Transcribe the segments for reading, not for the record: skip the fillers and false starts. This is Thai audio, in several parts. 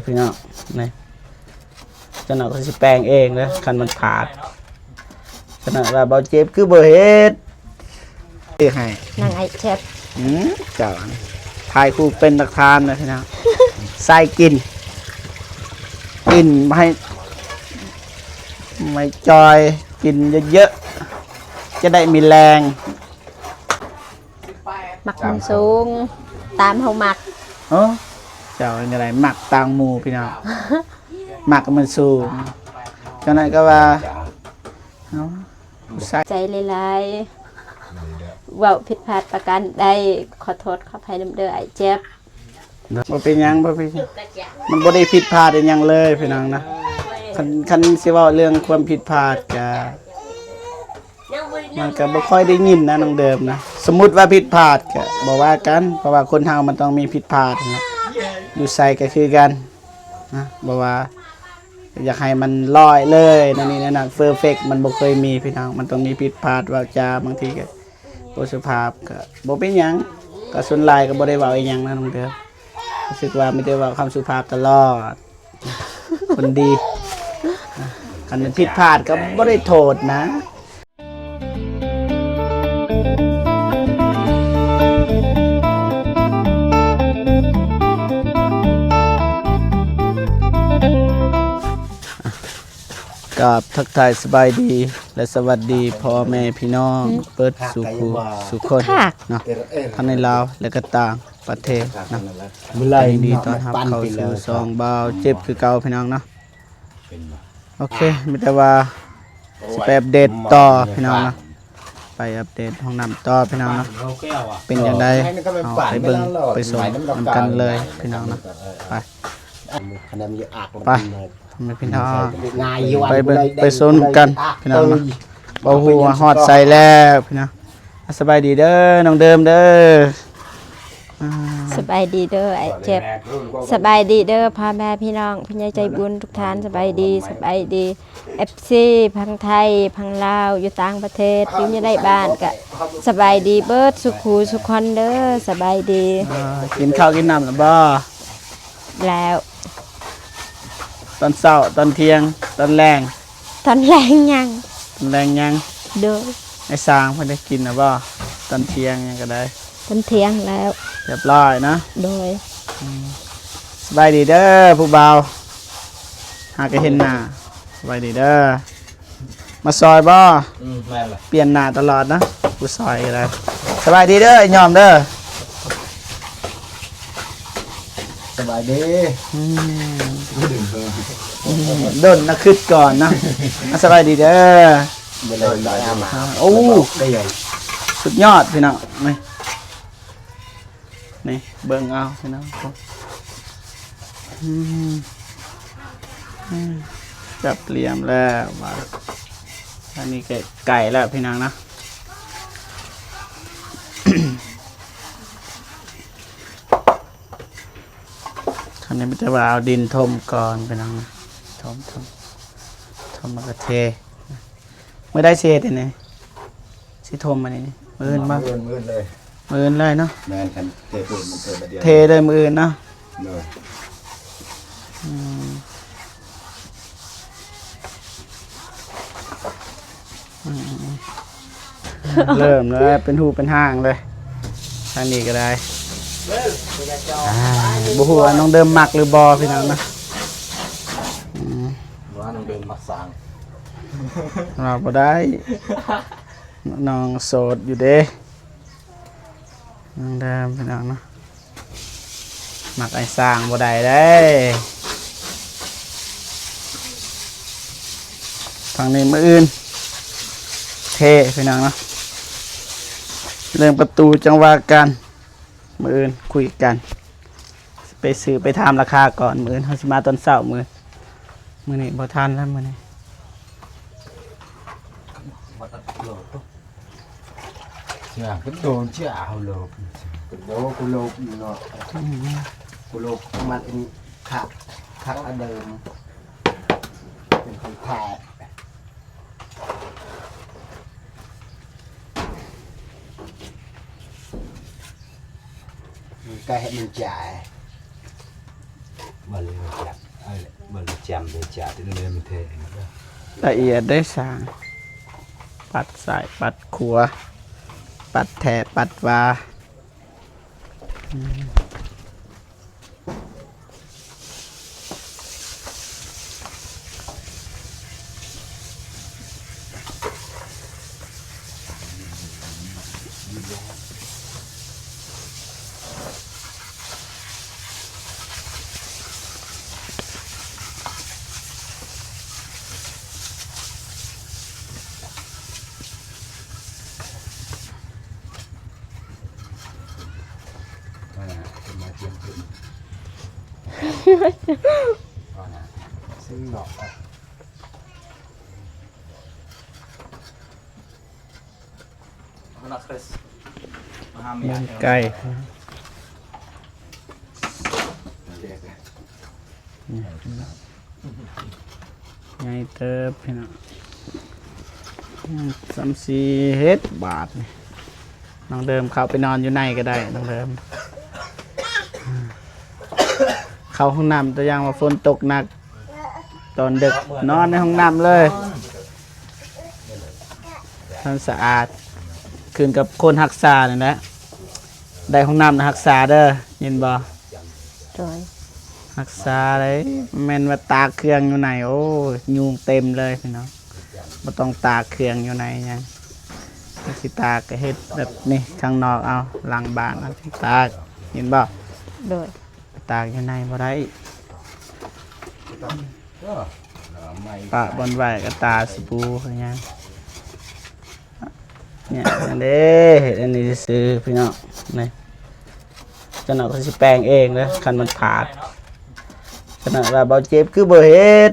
พี่น้องนี่จะหนักเขาสิแปลงเองเลยคันมันผาดขนาดว่าเบาเจ็บคือเบอเฮ็ดให้นางไอเช็ดเจ้าทายคู่เป็นนักทานนะพี่น้องใส่กินไม่จอยกินเยอะๆจะได้มีแรงหมักมันสูงตามเขาหมักเจ้าอะไรหมักตางหมูพี่น้องหมักมันสูงเจ้าไหนก็ว่าใจลายๆว่าผิดพลาดประการใดขอโทษขออภัยเด้อไอเจ็บบ่เป็นยังบ่เป็นมันบ่ได้ผิดพลาดยังเลยพี่น้องนะคันสิเว้าเรื่องความผิดพลาดก็มันก็บ่ค่อยได้ยินนะน้องเดิมนะสมมุติว่าผิดพลาดก็บ่ว่ากันเพราะว่าคนเฮามันต้องมีผิดพลาดนะอยู่ใส่ก็คือกันนะบ่ว่าอยากให้มันลอยเลยนั่นนี่นั่นเพอร์เฟคมันบ่เคยมีพี่น้องมันต้องมีผิดพลาดว่าจาบางทีก็บ่สุภาพก็บ่เป็นหยังก็ส่วนหลายก็บ่ได้เว้าอีหยังนะน้องเดิมรู้สึกว่าไม่ได้เว้าคำสุภาพตลอดคนดีคันมันผิดพลาดก็บ่ได้โทษนะกับทักทายสบายดีและสวัสดีพ่อแม่พี่น้องเปิดสู่คู่สู่คนเนาะทั้งในลาวและก็ต่างประเทศเนาะยินดีต้อนรับเข้าสู่ซองบ่าวเจ็บคือเก่าพี่น้องเนาะโอเคมีแต่ว่าสิไปอัปเดตต่อพี่น้องเนาะไปอัปเดตห้องน้ำต่อพี่น้องเนาะเป็นอย่างไรเอาไปเบิ่งไปส่งนำกันเลยพี่น้องเนาะไปไม่พี่น้องไปโซนกันพี่น้องนะเบาหัวหอดใส่แล้วพี่น้องสบายดีเด้อน้องเดิมเด้อสบายดีเด้อไอเจ็บสบายดีเด้อพ่อแม่พี่น้องพี่ใหญ่ใจบุญทุกท่านสบายดีFC พังไทยพังลาวอยู่ต่างประเทศอยู่ในบ้านก็สบายดีเบิดสุขูสุขคนเด้อสบายดีกินข้าวกินน้ำหรือบ่แล้วตอนเช้าตอนเที่ยงตอนแรงยังตอนแรงยังเด้อไอ้สร้างเพิ่นได้กินหรือบ่ตอนเที่ยงยังก็ได้ตอนเที่ยงแล้วเรียบร้อยนะโดยสบายดีเด้อผู้บ่าวหาก็เห็นหน้าสบายดีเด้อมาซอยบ่แม่นล่ะเปลี่ยนหน้าตลอดนะผู้ซอยก็ได้สบายดีเด้อไอ้ยอมเด้อสบายดีดนนะคืดก่อนนะสบายดีเด้อโอ้ได้ใหญ่สุดยอดพี่น้องนี่เบิ่งเอาพี่น้องจับเลี่ยมแล้วมาอันนี้ไก่แล้วพี่น้องนะอันนี้ไม่ได้ว่าเอาดินทมก่อนไปนั่งทมมากระเทไม่ได้เศษเลยสิทมมานี่มือมามือเลยเนาะแม่นคันเทปูนมันเกิดมาเดียวเทเลยมือเนาะเริ่มแล้วเป็นหูเป็นห้างเลยทางนี้ก็ได้บุหัวน้องเดิมหมักหรือบอพี่น้องนะว่าน้องเดิมมักสางเราบ่ได้น้องโสดอยู่เด้น้องเดิมพี่น้องนะหมักไอ้สร้างบ่ได้ได้ฝั่งนี้มืออื่นเทพี่น้องนะเรื่องประตูจังหวะกันมื้ออื่นคุยกันไปซื้อไปทำราคาก่อนมื้ออื่นเขาสิมาตอนเช้ามื้อนี้บ่ทันแล้วมื้อนี้ก็โดนเชี่ยเอาโลบโดนกูโลบอยู่เนาะกูโลบมันเป็นคักอันเดิมเป็นคนแท้ใกล้ให้มันจ่าย บริจาคบริจาคบริจาคที่นี่มันเท ละเอียดได้สร้างปัดสายปัดขัวปัดแถบปัดวาซึ่งหนอก มุมไก่ไงเติบพี่น้อง34เฮ็ดบาทนี่น้องเดิมเข้าไปนอนอยู่ในก็ได้น้องเดิมเข้าห้องน้ำตัวอย่างว่าฝนตกหนักตอนดึกนอนในห้องน้ำเลยทำสะอาดคืนกับคนรักษาเนี่ยนะได้ห้องน้ำนะรักษาเด้อยินบ่ โดย รักษาเลยแม่นว่าตากเครื่องอยู่ไหนโอ้ยยุงเต็มเลยพี่น้องบ่ต้องตากเครื่องอยู่ไหนหยังสิตากก็เฮ็ดแบบนี้ข้างนอกเอาหลังบ้านเอาสิตากเห็นบ่ โดย ตากอยู่ในบ่ได้ ไม่ ปะบนไหวก็ตาสปูคือหยังเนี่ยอันนี้อันนี้ซื้อพี่น้องนี่เจ้าหน้าเขาสิแปลงเองเลยคันมันผาดขนาดว่าเบาเจ็บคือบ่เฮ็ด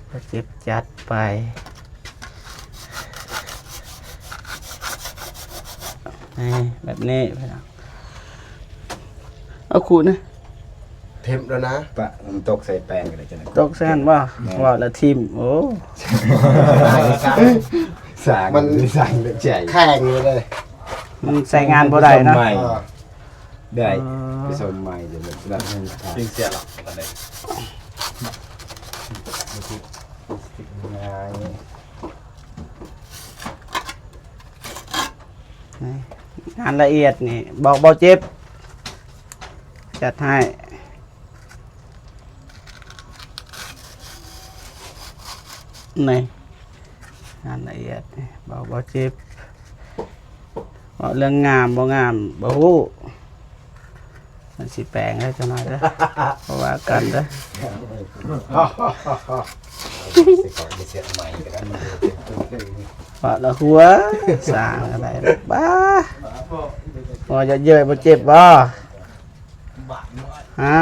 เบาเจ็บจัดไปนี่แบบนี้พี่น้องเอาขูดนะ เทมแล้วนะปะมันตกใส่แป้งกันเลยจ้ะ ตกแซนว่าว่าละทีมโอ้ มันสั่งใจแข่งเลย มันใส่งานบ่ได้นะ ได้ไปสมใหม่จะแบบนั้นจริงเสียหรอตอนนี้งานละเอียดนี่บอกเบาเจ็บจัดให้นี่งานละเอียดนี่บอกเบาเจ็บบอกเรื่องงามบ่งามบ่ฮู้มันสิแปลงได้จังหน่อยเด้อเพราะว่ากันเด้อ เสียใหม่กัน ว่าละหัวสร้างอะไรบ้าบ่จะเยอะบ่เจ็บบ่ฮะ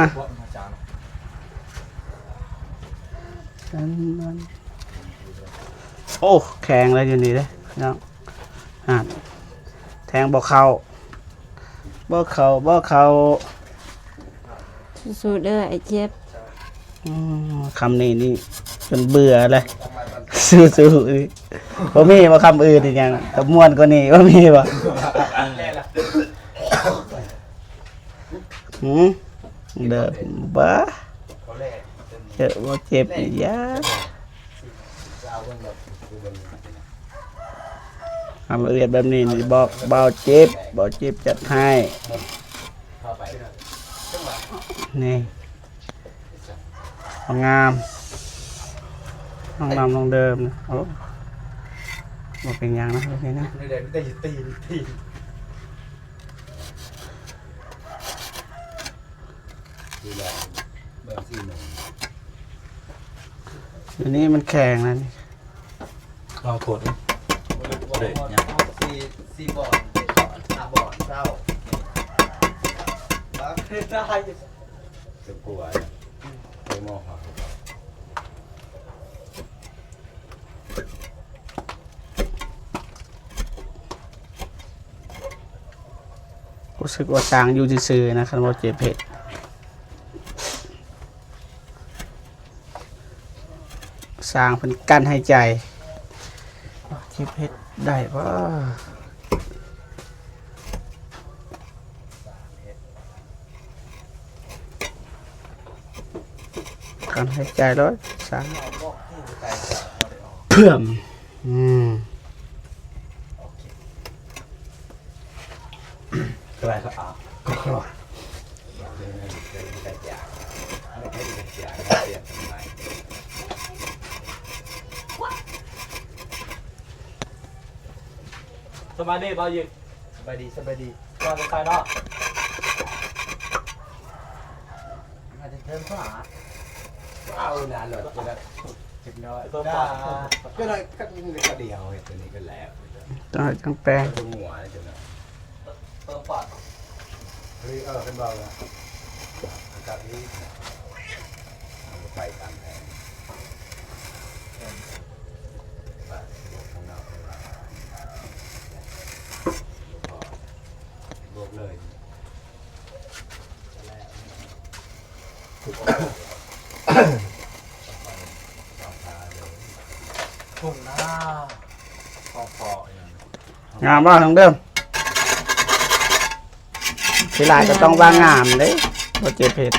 โอ้แข็งเลยอยู่นี่เด้เนาะแทงบ่เข้าบ่เข้า สู้ๆเด้อไอ้เจ็บ คำนี้นี่จนเบื่อเลยสู้ๆอีกบ่มีบ่คำอื่นอีกอย่างตะม่วนกว่านี้บ่มีบ่เด้อบ้าเจ็บบ่เจ็บอีกยาทำละเอียดแบบนี้นี่บอกเบาเจ็บจัดให้นี่งามน้องนำน้องเดิมนะโอ้บ่เป็นหยังนะโอเคนะ ได้ตีน อันนี้มันแข็งนะนี่ ลองกดเลยเนี่ยสี่บอล5บอลเจ้าจะกลัวไปมองหา รู้สึกว่าสร้างอยู่ซื่อๆนะคันบ่เจ็บเผ็ดสร้างเพิ่นกั้นหายใจเจ็บเผ็ดได้บ่ การหายใจร้อยสามเพื่อมอะไรก็เอาก็ สบายดีบ่าวยิง สบายดีสบายดี ก่อนจะไปเนาะ อาจจะเพิ่มข้อหาเอานานเลยจะได้จิบน้อย ตัว ได้ ปาก ก็เลยก็เดียวตัวนี้ก็แล้ว ต้องให้จังแปลง ตัวหัวจะนะ ตัวปาก เฮ้ยเป็นเบาแล้วกับนี้ไปตามแผนบวกเลย พุ่งหน้าพออย่าง งามบ่ทั้งเดิมทีหลายก็ต้องว่างามเด้บ่เจ็บเผ็ด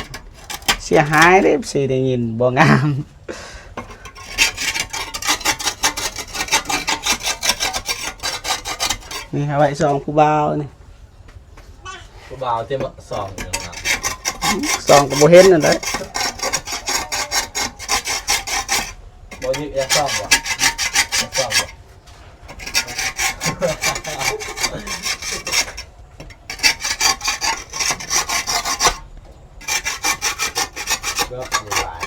เสียหายเด้สิได้ยินบ่งามนี่เอาไว้2ผู้บ่าวนี่ ผู้บ่าวเต็มสองอย่างนะ 2ก็บ่เห็นนั่นเด้ บ่ยิงแอร์ซ่อมวะแอร์ซ่อมวะ ก็หวาน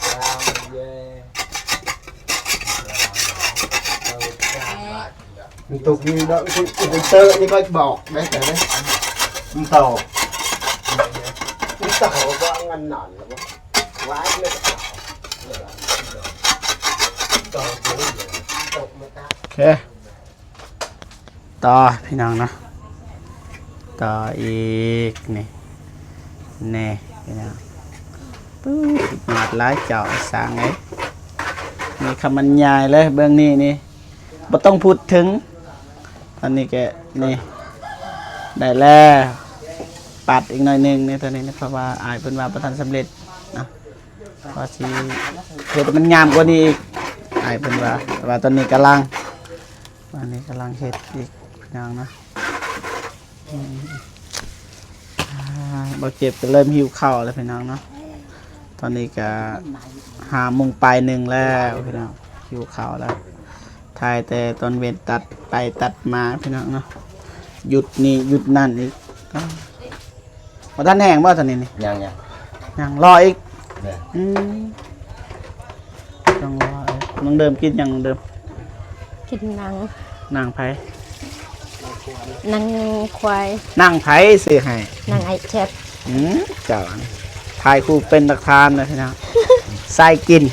ตามเย่มันตกนี่แล้วคุณเตอร์นี่ก็บอกได้แต่ไหมมันโตมันโตก็งันหนอนแล้วว้ายเลยโตตกมาตา โอเคต่อพี่น้องเนาะต่ออีกนี่นี่พี่น้องปึ๊บหมาดหลายเจ้าสร้างไงมีคำบรรยายเลยเบื้องนี้นี่บ่ต้องพูดถึงตอนนี้แกนี่ได้แล้วปัดอีกหน่อยหนึงนี่ตอนนี้นะเพราะว่าอายเพิ่นว่าบ่ทันสำเร็จนะเพราะสิเฮ็ดให้มันงามกว่านี้อีกอายเพิ่นว่าแต่ว่าตอนนี้กำลังเฮ็ดอีกพี่น้องนะบ่เจ็บก็เริ่มหิวข้าวแล้วพี่น้องเนาะตอนนี้ก็5:00 ปลายหนึ่งแล้วพี่น้องหิวข้าวแล้วถ่ายแต่ตอนเว้นตัดไปตัดมาพี่น้องเนาะหยุดนี่หยุดนั่นอีกบ่ทันแห้งบ่ตอนนี้นี่ ยัง ยังรออีก เนี่ย ต้องรออีกน้องเดิมกินยังน้องเดิม กินหนัง นางไผ หนังควาย นางไผซื้อให้ หนังไอเจ็บ เจ้าถ่ายคู่เป็นหลักฐานเลยพี่น้องใส่กิน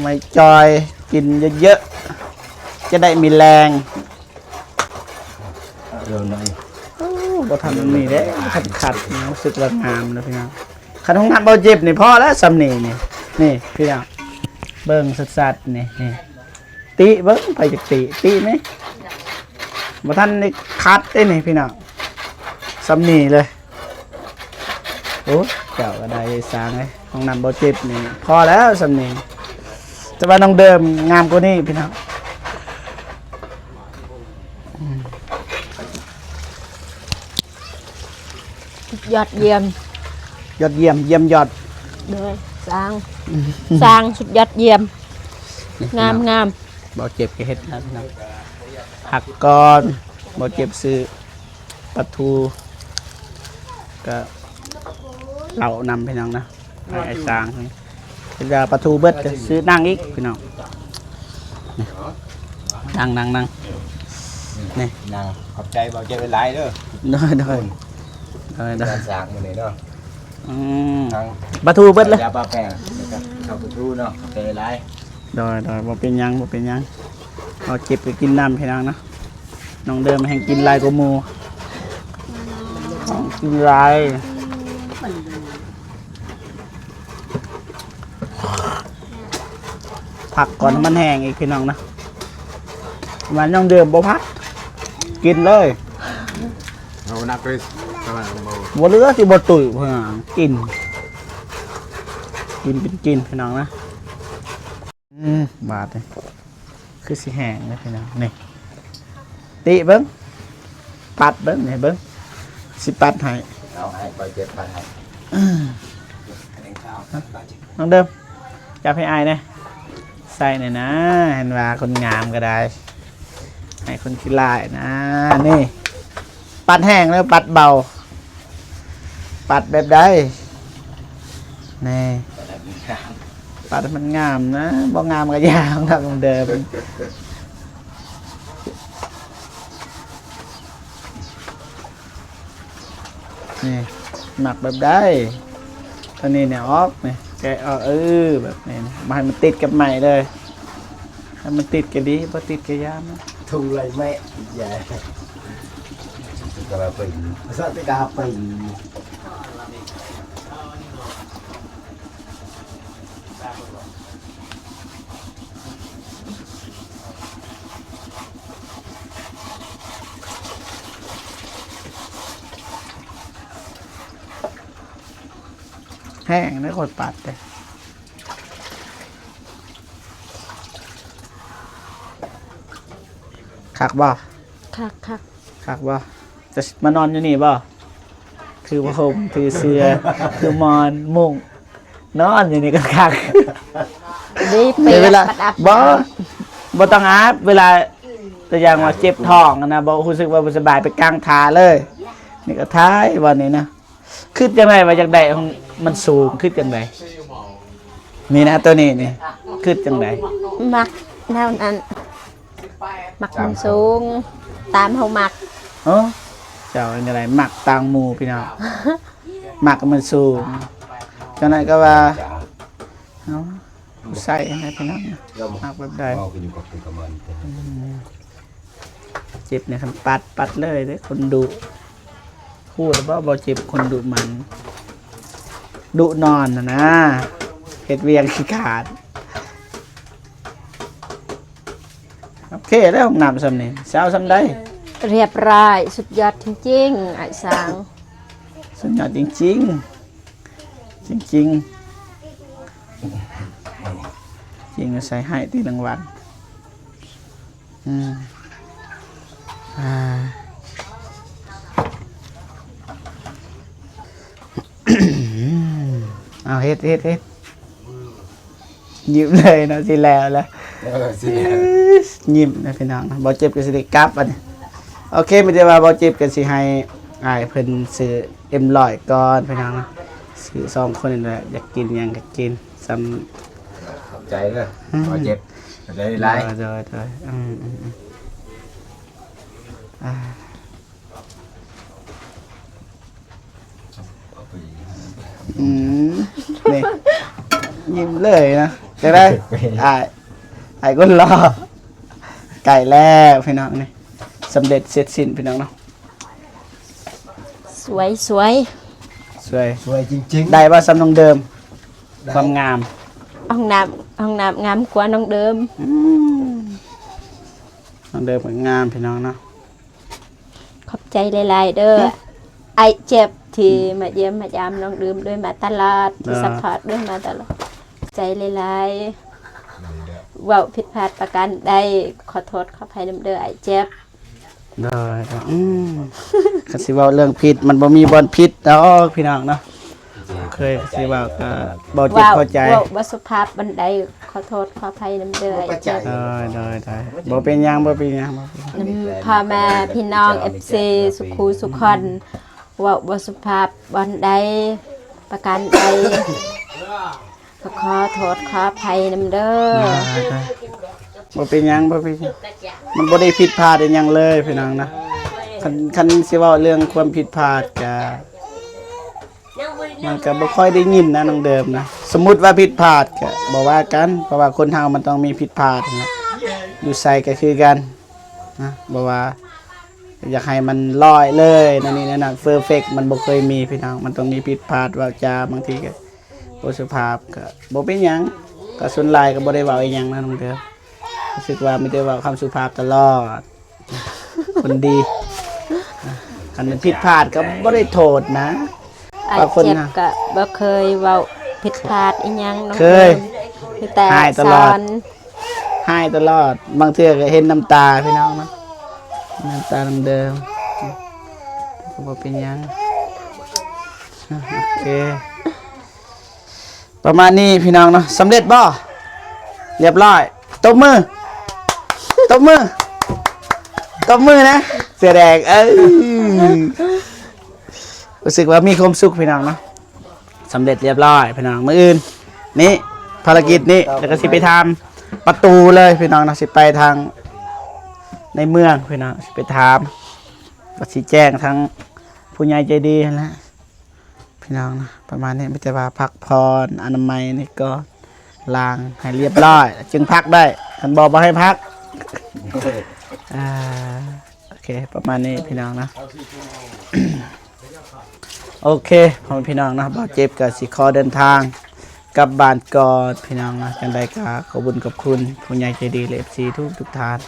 ไม่จอยกินเยอะๆจะได้มีแรง เร็วหน่อย บ่ทำมันมีเด้ขัดรู้สึกว่างามนะพี่น้องขัดของงานเบาเจ็บนี่พอแล้วสำนี่นี่พี่น้องเบิ่งสัดๆนี่ติเบิ่งไปจากติไหมบ่ทันได้คัดได้นี่พี่น้องสำนี่เลยโอ้เจ้าก็ได้สร้างเลยของนำเบาเจ็บนี่พอแล้วสำนี่แต่ว่าน้องเดิมงามกว่านี้พี่น้อง ยอดเยี่ยม ยอดเยี่ยมเยี่ยมยอด เลยสร้างสุดยอดเยี่ยมงาม บ่เจ็บก็เฮ็ดนะพี่น้องหักก่อนบ่เจ็บซื้อปลาทูก็เหล่านำพี่น้องนะไอ้สร้างนี่เป็นยาปลาทูเบิดก็ซื้อนั่งอีกพี่น้องนี่นั่งนี่ นางขอบใจบอกใจเป็นไรเด้อ เด้อเด้อ สร้างมาเลยเนาะ ทาง ปลาทูเบิดเลย ยาปลาแป้งนะครับข้าวปูเนาะขอบใจหลาย ดอยบ่เป็นหยังเอาเจ็บก็กินน้ำพี่น้องนะน้องเดิมแห่งกินลายกว่าหมู่ต้องกินลายผักก่อนให้มันแห้งอีกพี่น้องนะมันน้องเดิมบ่พักกินเลย เอานักเลย กำลังโม บ่เหลือสิบ่ตุ๋ยพี่น้องกินเป็นกินพี่น้องนะบาดเลยคือสิแห้งเลยพี่น้องนี่ติเบิ่งปัดเบิ่งนี่เบิ่งสิปัดให้ เอาให้ไปเจ็บไปให้ น้องเดิมจับให้อายนะใส่หน่อยนะเห็นว่าคนงามก็ได้ให้คนขี้ลายนะนี่ปัดแห้งแล้วปัดเบาปัดแบบใดนี่ปัดให้มันงามนะบ่งามก็ยางทำเดิมนี่หมักแบบได้ตอนนี้เนี่ยออกนี่แกะออกแบบนี้นะมาให้มันติดกับใหม่เลยให้มันติดกันดีพอติดกันยามนะ ทุ่งไรแม่ใหญ่กระปิ่งสัตว์กระปิ่ง แห้งนะคนปัดเลยคักบ่ คัก คักบ่จะมานอนอยู่นี่บ่คือผ้าห่มคือเสื้อคือมอนมุ้งนอนอยู่นี่ก็คัก ดีเปี เดี๋ยวย เวลา ปัดอับ บ่ต้องอาบเวลาตัวอย่างว่าเจ็บท้องนะบ่รู้สึกว่าบ่สบายไปกลางทาเลย นี่ก็ท้ายวันนี้นะขึ้นจังไดว่าจากใดของมันสูงขึ้นจังไดนี่นะตัวนี้นี่ขึ้นจังได มักแนวนั้นมักมันสูงตามเฮามัก เออเจ้าเป็นอะไรหมักตางหมูพี่น้องหมักมันสูงจังไดก็ว่าเอาใส่ให้พี่น้องหมักแบบใด เอาไปอยู่กับคุณกำมัน เจ็บเนี่ยคันปัดเลยเด้อคนดุพูดว่าบ่เจ็บคนดุมันดุนอนนะเฮ็ดเวียงขี้ขาดโอเคแล้วห้องน้ำซ้ำนี่เช้าซ้ำได้ เรียบร้อยสุดยอดจริงๆไอ้สาง สุดยอดจริงๆจริงจริงก็ใส่ให้ที่รางวัลอ่า เอาเฮ็ดยิ้มเลยเนาะสิแล้วยิ้มนะพี่น้องนะบ่เจ็บก็สิได้กลับอันนี้โอเคไม่ได้ว่าบ่เจ็บก็สิให้อ้ายเพิ่นซื้อM100ก่อนพี่น้องนะซื้อ2คนนี่แหละอยากกินหยังก็กินซ้ำ ใจเลยพอเจ็บได้ไร โดยอ่านี่ยิ้มเลยนะจะได้ไอ้ก็รอไก่แล้วพี่น้องนี่สำเร็จเสร็จสิ้นพี่น้องเนาะ สวย สวย สวยจริงๆ ได้ว่าซ้ำน้องเดิมความงาม ห้องน้ำงามกว่าน้องเดิม น้องเดิมก็งามพี่น้องเนาะ ขอบใจหลายๆเด้อไอเจ็บที่มาเยี่ยมมายามน้องเดิมด้วยมาตลอดที่ซัพพอร์ตด้วยมาตลอดใจหลายๆเว้าผิดพลาดประการใดขอโทษขออภัยนำเด้อไอเจ็บ ได้คันสิเว้าเรื่องผิดมันบ่มีบอนผิดดอกพี่น้องเนาะเคยสิเว้าก็บ่เจ็บเข้าใจ เว้าบ่สุภาพบันไดขอโทษขออภัยนำเด้อไอเจ็บ ได้บ่เป็นหยังบ่เป็นหยัง นำพ่อแม่พี่น้อง FC สุขูสุขคนเว้าบ่สุภาพบันไดประการใดก็ขอโทษขออภัยนำเด้อ บ่เป็นหยังมันบ่ได้ผิดพลาดอีหยังเลยพี่น้องนะคันสิเว้าเรื่องความผิดพลาดก็มันก็บ่ค่อยได้ยินนะน้องเดิมนะสมมุติว่าผิดพลาดก็บ่ว่ากันเพราะว่าคนเฮามันต้องมีผิดพลาดนะอยู่ไสก็คือกันนะบ่ว่าอยากให้มันลอยเลยนั่นนี่นั่นน่ะเพอร์เฟกต์มันบ่เคยมีพี่น้องมันต้องมีผิดพลาดว่าจาบางทีก็บ่สุภาพก็บ่เป็นหยังก็ส่วนหลายก็บ่ได้เว้าอีหยังนะน้องเดิมรู้สึกว่าไม่ได้เว้าคำสุภาพตลอดคนดี คันมันผิดพลาดก็บ่ได้โทษนะ ไอ้ บางคน เจ็บ น่ะ ก็บ่เคยเว้าผิดพลาดอีหยังน้อง เคย มีแต่ หายต ส ลอ อ ด น ให้ตลอดบางเทื่อก็เห็นน้ำตาพี่น้องเนาะน้ำตาเดิมๆก็บ่เป็นหยังโอเคประมาณนี้พี่น้องเนาะสำเร็จบ่เรียบร้อยตบมือตบมือตบมือนะเสียแดงรู้สึกว่ามีความสุขพี่น้องเนาะสำเร็จเรียบร้อยพี่น้องมื้ออื่นนี่ภารกิจนี้แล้วก็สิไปทำประตูเลยพี่น้องเนาะสิไปทางในเมืองพี่น้องสิไปทำก็สิแจ้งทั้งผู้ใหญ่ใจดีนั่นแหละพี่น้องนะประมาณนี้ไม่แต่ว่าพักพรอนามัยนี่ก็ล้างให้เรียบร้อย จึงพักได้ท่านบอกว่าให้พักโอเคประมาณนี้พี่น้องนะ โอเคพ่อแม่พี่น้องนะบ่าวเจ็บกับสิขอเดินทางกลับบ้านก่อนพี่น้องนะจังใดก็ขอบุญกับคุณผู้ใหญ่ใจดีและFCทุกท่าน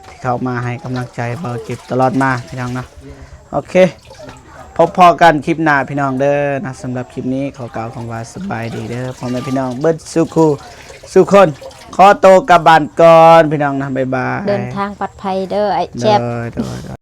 ที่เข้ามาให้กำลังใจบ่าวเจ็บตลอดมาพี่น้องนะโอเคพบพอกันคลิปหน้าพี่น้องเด้อนะสำหรับคลิปนี้ขอกล่าวคำว่าสบายดีเด้อพ่อแม่พี่น้องเบิดสุขสุขคนขอโตวกลับบ้านก่อนพี่น้องนะบ๊ายบาย เดินทางปลอดภัยเด้อไอ้เจ็บ โดย